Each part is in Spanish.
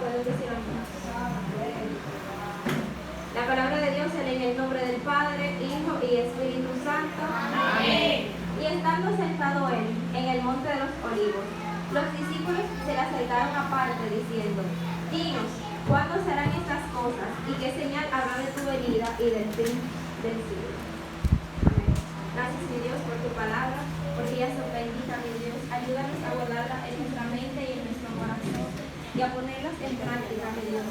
pueden decir amén. La palabra de Dios se lee en el nombre del Padre, Hijo y Espíritu Santo. Amén. Y estando sentado él en el monte de los olivos, los discípulos se le acercaron aparte diciendo: Dinos, ¿cuándo serán estas cosas? ¿Y qué señal habrá de tu venida y del fin del siglo? Amén. Gracias, mi Dios, por tu palabra, porque ella es bendita, mi Dios. Ayúdanos a guardarla en nuestra mente y en nuestro corazón y a ponerlas en práctica, mi Dios.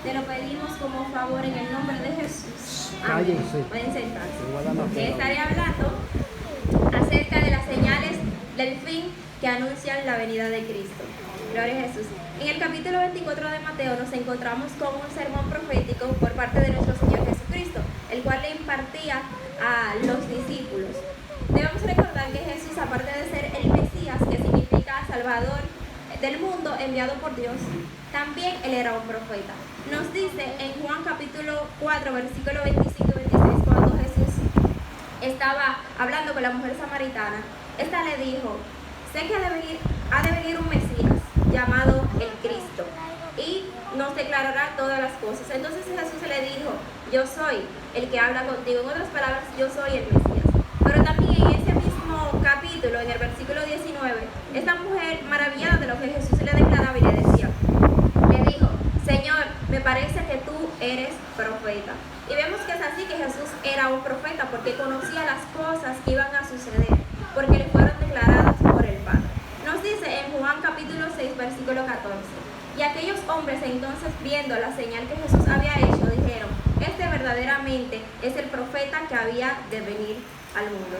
Te lo pedimos como favor en el nombre de Jesús. Amén. Pueden sentarse. Estaré hablando acerca de las señales del fin que anuncian la venida de Cristo. Gloria a Jesús. En el capítulo 24 de Mateo nos encontramos con un sermón profético por parte de nuestro Señor Jesucristo, el cual le impartía a los discípulos. Debemos recordar que Jesús, aparte de ser el Mesías, que significa Salvador del mundo enviado por Dios, también él era un profeta. Nos dice en Juan capítulo 4, versículo 25 y 26, cuando Jesús estaba hablando con la mujer samaritana, esta le dijo: sé que ha de venir un Mesías llamado el Cristo, y nos declarará todas las cosas. Entonces Jesús le dijo: yo soy el que habla contigo. En otras palabras, yo soy el Mesías. Pero también en ese mismo capítulo, en el versículo 19, esta mujer, maravillada de lo que Jesús le declaraba y le decía, le dijo: Señor, me parece que tú eres profeta. Y vemos que es así, que Jesús era un profeta porque conocía las cosas que iban a suceder, porque le fueron declaradas por el Padre. Nos dice en Juan capítulo 6, versículo 14, y aquellos hombres entonces, viendo la señal que Jesús había hecho, dijeron: este verdaderamente es el profeta que había de venir al mundo.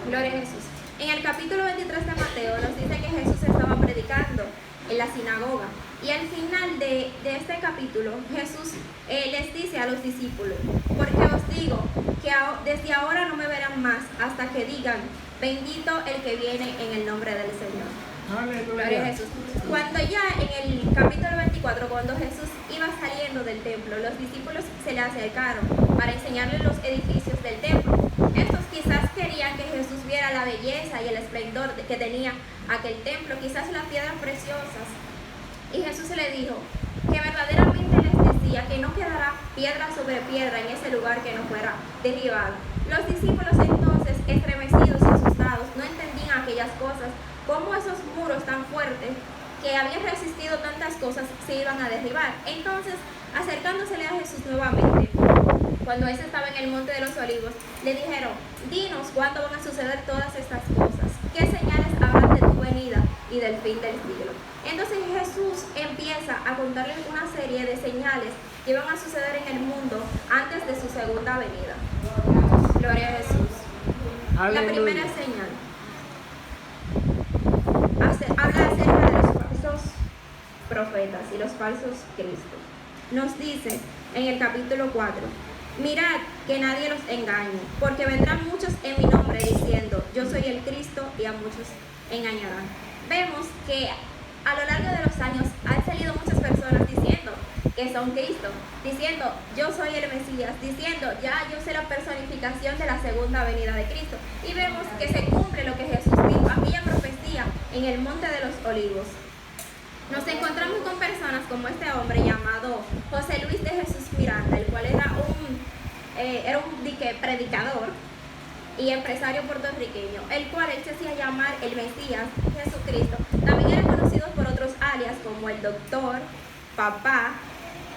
Gloria a Jesús. En el capítulo 23 de Mateo nos dice que Jesús estaba predicando en la sinagoga, y al final de este capítulo Jesús les dice a los discípulos: porque os digo que desde ahora no me verán más hasta que digan: bendito el que viene en el nombre del Señor. Aleluya. Gloria a Jesús. Cuando ya en el capítulo 24, cuando Jesús iba saliendo del templo, los discípulos se le acercaron para enseñarle los edificios del templo. Estos quizás querían que Jesús viera la belleza y el esplendor que tenía aquel templo, quizás las piedras preciosas. Y Jesús le dijo que verdaderamente les decía que no quedará piedra sobre piedra en ese lugar que no fuera derribado. Los discípulos entonces, estremecidos y asustados, no entendían aquellas cosas, cómo esos muros tan fuertes que habían resistido tantas cosas se iban a derribar. Entonces, acercándosele a Jesús nuevamente, cuando éste estaba en el monte de los olivos, le dijeron: dinos cuándo van a suceder todas estas cosas, qué señales habrán de tu venida y del fin del siglo. Entonces Jesús empieza a contarles una serie de señales que van a suceder en el mundo antes de su segunda venida. Gloria a Jesús. Aleluya. La primera señal habla acerca de los falsos profetas y los falsos cristos. Nos dice en el capítulo 4: mirad que nadie los engañe, porque vendrán muchos en mi nombre diciendo: yo soy el Cristo, y a muchos engañarán. Vemos que a lo largo de los años han salido muchas personas diciendo que son Cristo, diciendo: yo soy el Mesías, diciendo: ya yo sé la personificación de la segunda venida de Cristo. Y vemos que se cumple lo que Jesús dijo, aquella profecía en el monte de los olivos. Nos encontramos con personas como este hombre llamado José Luis de Jesús Miranda, el cual era un predicador y empresario puertorriqueño, el cual él se hacía llamar el Mesías, Jesucristo. También era conocido por otros alias como el Doctor, Papá,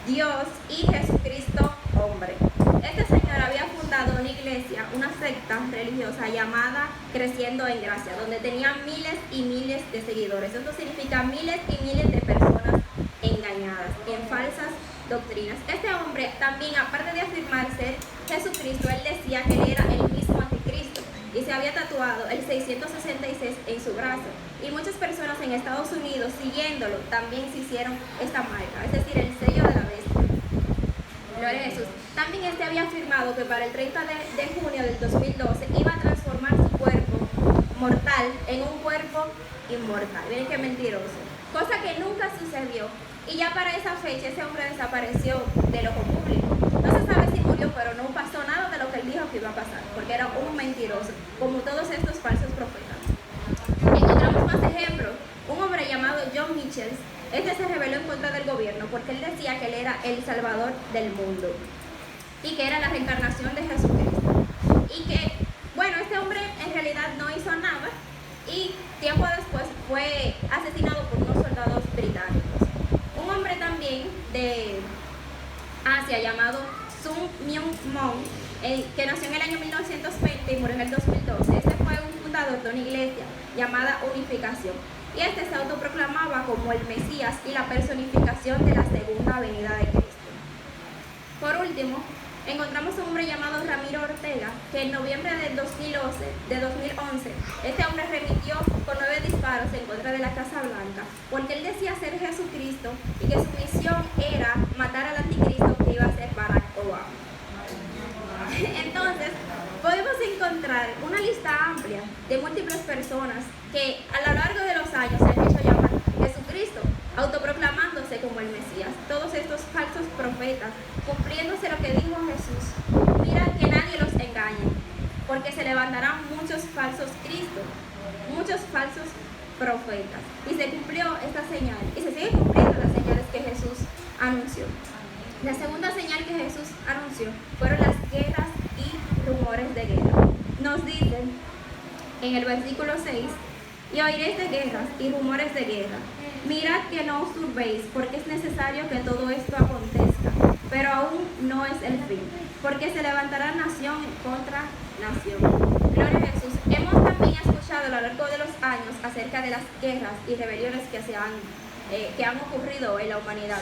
Dios y Jesucristo hombre. Este señor había fundado una iglesia, una secta religiosa llamada Creciendo en Gracia, donde tenía miles y miles de seguidores. Esto significa miles y miles de personas engañadas en falsas doctrinas. Este hombre también, aparte de afirmar ser Jesucristo, él decía que él era el mismo anticristo y se había tatuado el 666 en su brazo. Y muchas personas en Estados Unidos, siguiéndolo, también se hicieron esta marca, es decir, el sello de la bestia. Gloria a Jesús. También este había afirmado que para el 30 de junio del 2012 iba a transformar su cuerpo mortal en un cuerpo inmortal. Miren qué mentiroso. Cosa que nunca sucedió. Y ya para esa fecha ese hombre desapareció del ojo público. No se sabe si murió, pero no pasó nada de lo que él dijo que iba a pasar, porque era un mentiroso, como todos estos falsos profetas. Encontramos más ejemplos. Un hombre llamado John Mitchell. Este se rebeló en contra del gobierno porque él decía que él era el salvador del mundo y que era la reencarnación de Jesucristo. Y que, bueno, este hombre en realidad no hizo nada y tiempo después fue asesinado por unos soldados británicos. Un hombre también de Asia llamado Sun Myung Moon, que nació en el año 1920 y murió en el 2012. Este fue un fundador de una iglesia llamada Unificación. Y este se autoproclamaba como el Mesías y la personificación de la segunda venida de Cristo. Por último, encontramos a un hombre llamado Ramiro Ortega, que en noviembre de 2011, este hombre remitió con 9 disparos en contra de la Casa Blanca, porque él decía ser Jesucristo y que su misión era matar al anticristo que iba a ser Barack Obama. Entonces, podemos encontrar una lista amplia de múltiples personas que a lo largo de los años se han hecho llamar Jesucristo, autoproclamándose como el Mesías. Todos estos falsos profetas, cumpliéndose lo que dijo Jesús. Mira que nadie los engañe, porque se levantarán muchos falsos cristos, muchos falsos profetas. Y se cumplió esta señal, y se sigue cumpliendo las señales que Jesús anunció. La segunda señal que Jesús anunció fueron las guerras y rumores de guerra. Nos dicen en el versículo 6, y oiréis de guerras y rumores de guerra. Mirad que no os turbéis, porque es necesario que todo esto acontezca, pero aún no es el fin, porque se levantará nación contra nación. Gloria a Jesús. Hemos también escuchado a lo largo de los años acerca de las guerras y rebeliones que han ocurrido en la humanidad.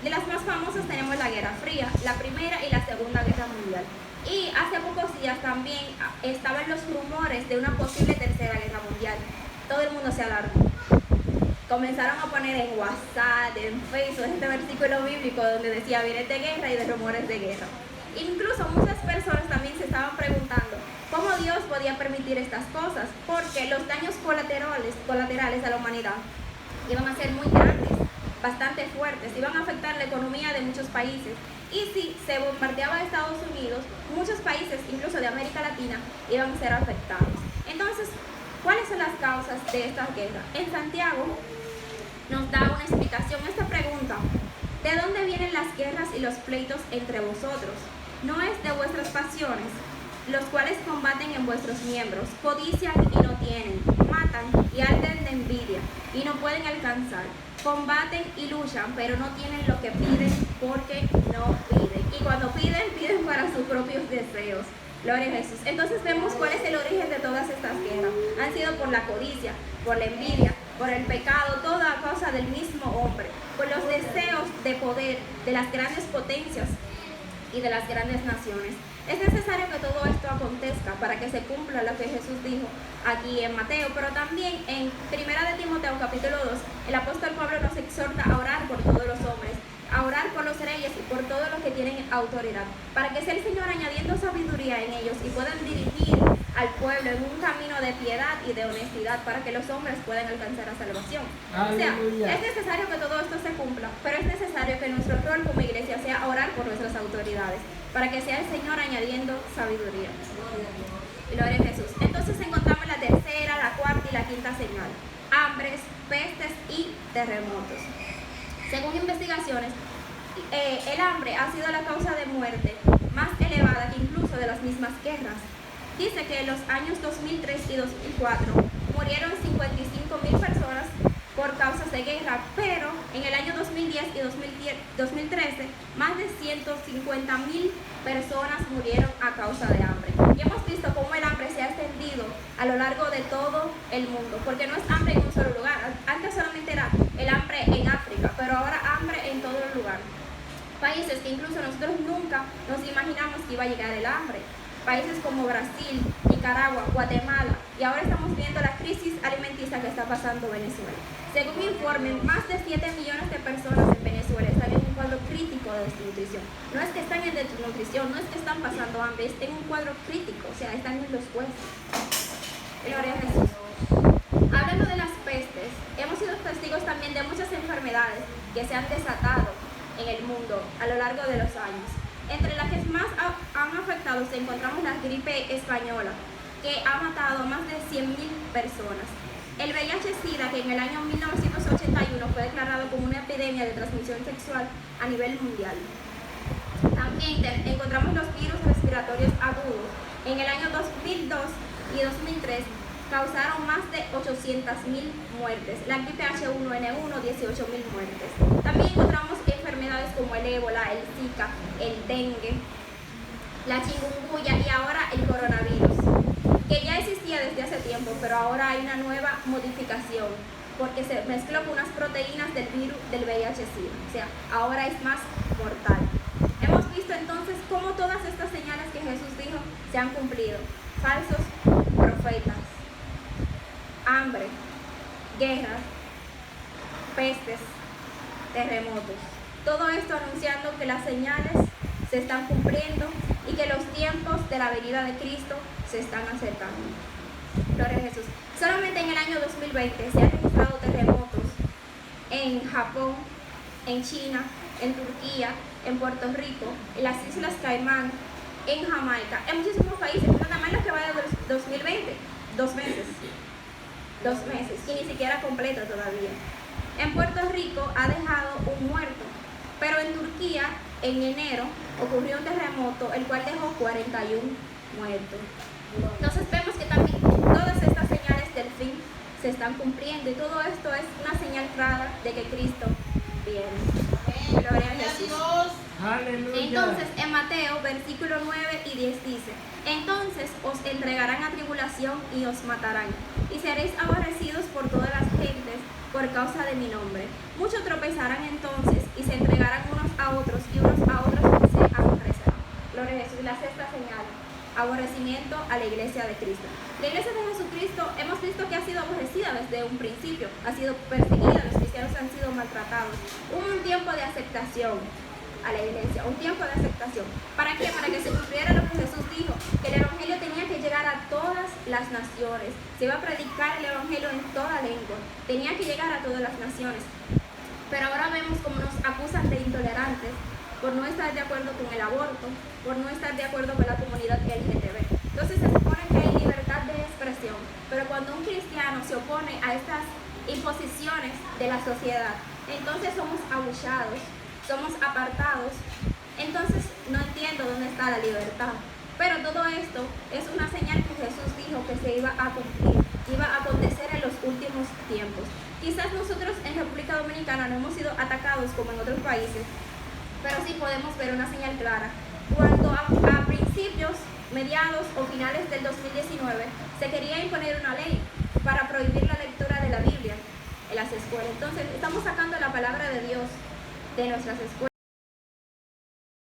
De las más famosas tenemos la Guerra Fría, la Primera y la Segunda Guerra Mundial. Y hace pocos días también estaban los rumores de una posible Tercera Guerra Mundial. Todo el mundo se alarmó. Comenzaron a poner en WhatsApp, en Facebook, este versículo bíblico donde decía viene de guerra y de rumores de guerra. Incluso muchas personas también se estaban preguntando cómo Dios podía permitir estas cosas, porque los daños colaterales a la humanidad iban a ser muy grandes, bastante fuertes, iban a afectar la economía de muchos países. Y si se bombardeaba a Estados Unidos, muchos países, incluso de América Latina, iban a ser afectados. Entonces, ¿cuáles son las causas de esta guerra? En Santiago nos da una explicación a esta pregunta. ¿De dónde vienen las guerras y los pleitos entre vosotros? ¿No es de vuestras pasiones, los cuales combaten en vuestros miembros, codician y no tienen, matan y arden de envidia y no pueden alcanzar? Combaten y luchan, pero no tienen lo que piden porque no piden. Y cuando piden, piden para sus propios deseos. Gloria a Jesús. Entonces vemos cuál es el origen de todas estas guerras. Han sido por la codicia, por la envidia, por el pecado, toda a causa del mismo hombre, por los deseos de poder de las grandes potencias y de las grandes naciones. Es necesario que todo esto acontezca para que se cumpla lo que Jesús dijo aquí en Mateo, pero también en 1 de Timoteo capítulo 2, el apóstol Pablo nos exhorta a orar por todos los hombres, a orar por los reyes y por todos los que tienen autoridad, para que sea el Señor añadiendo sabiduría en ellos y puedan dirigir al pueblo en un camino de piedad y de honestidad para que los hombres puedan alcanzar la salvación. Aleluya. O sea, es necesario que todo esto se cumpla, pero es necesario que nuestro rol como iglesia sea orar por nuestras autoridades, para que sea el Señor añadiendo sabiduría. Gloria a Jesús. Entonces encontramos la tercera, la cuarta y la quinta señal: hambres, pestes y terremotos. Según investigaciones, el hambre ha sido la causa de muerte más elevada que incluso de las mismas guerras. Dice que en los años 2003 y 2004 murieron 55,000 personas por causas de guerra, pero en el año 2010 y 2013 más de 150,000 personas murieron a causa de hambre. Y hemos visto cómo el hambre se ha extendido a lo largo de todo el mundo, porque no es hambre en un solo lugar. Antes solamente era el hambre en África, pero ahora hambre en todo el lugar. Países que incluso nosotros nunca nos imaginamos que iba a llegar el hambre. Países como Brasil, Nicaragua, Guatemala, y ahora estamos viendo la crisis alimenticia que está pasando Venezuela. Según un informe, más de 7 millones de personas en Venezuela están en un cuadro crítico de desnutrición. No es que están en desnutrición, no es que están pasando hambre, es en un cuadro crítico, o sea, están en los huesos. Gloria a Jesús. Hablando de las pestes, hemos sido testigos también de muchas enfermedades que se han desatado en el mundo a lo largo de los años. Entre las que más han afectado encontramos la gripe española, que ha matado a más de 100,000 personas. El VIH-Sida, que en el año 1981 fue declarado como una epidemia de transmisión sexual a nivel mundial. También encontramos los virus respiratorios agudos. En el año 2002 y 2003 causaron más de 800.000 muertes. La gripe H1N1, 18.000 muertes. También encontramos enfermedades como el ébola, el Zika, el dengue, la chikungunya y ahora el coronavirus, que ya existía desde hace tiempo, pero ahora hay una nueva modificación porque se mezcló con unas proteínas del virus del VIH-Sida. O sea, ahora es más mortal. Hemos visto entonces cómo todas estas señales que Jesús dijo se han cumplido. Falsos profetas, hambre, guerras, pestes, terremotos. Todo esto anunciando que las señales se están cumpliendo y que los tiempos de la venida de Cristo se están acercando. Gloria a Jesús. Solamente en el año 2020 se han registrado terremotos en Japón, en China, en Turquía, en Puerto Rico, en las Islas Caimán, en Jamaica, en muchísimos países, pero nada más lo que va de 2020, 2 meses, y ni siquiera completa todavía. En Puerto Rico ha dejado un muerto, pero en Turquía, en enero, ocurrió un terremoto, el cual dejó 41 muertos. Entonces vemos que también todas estas señales del fin se están cumpliendo y todo esto es una señal clara de que Cristo viene. Gloria a Jesús. Aleluya. Entonces en Mateo versículo 9 y 10 dice: entonces os entregarán a tribulación y os matarán, y seréis aborrecidos por todas las gentes por causa de mi nombre. Muchos tropezarán entonces y se entregarán unos a otros y unos a otros se aborrecerán. Gloria a Jesús. Y la sexta señal: aborrecimiento a la iglesia de Cristo. La iglesia de Jesucristo hemos visto que ha sido aborrecida desde un principio, ha sido perseguida, los cristianos han sido maltratados. Hubo un tiempo de aceptación a la iglesia, un tiempo de aceptación. ¿Para qué? Para que se cumpliera lo que Jesús dijo, que el evangelio tenía que llegar a todas las naciones, se iba a predicar el evangelio en toda lengua, tenía que llegar a todas las naciones. Pero ahora vemos cómo nos acusan de intolerantes por no estar de acuerdo con el aborto, por no estar de acuerdo con la comunidad LGTB. Entonces se supone que hay libertad de expresión, pero cuando un cristiano se opone a estas imposiciones de la sociedad, entonces somos abuchados, somos apartados. Entonces no entiendo dónde está la libertad. Pero todo esto es una señal que Jesús dijo que se iba a cumplir, iba a acontecer en los últimos tiempos. Quizás nosotros en República Dominicana no hemos sido atacados como en otros países, pero sí podemos ver una señal clara. Cuando a principios, mediados o finales del 2019 se quería imponer una ley para prohibir la lectura de la Biblia en las escuelas. Entonces estamos sacando la palabra de Dios de nuestras escuelas.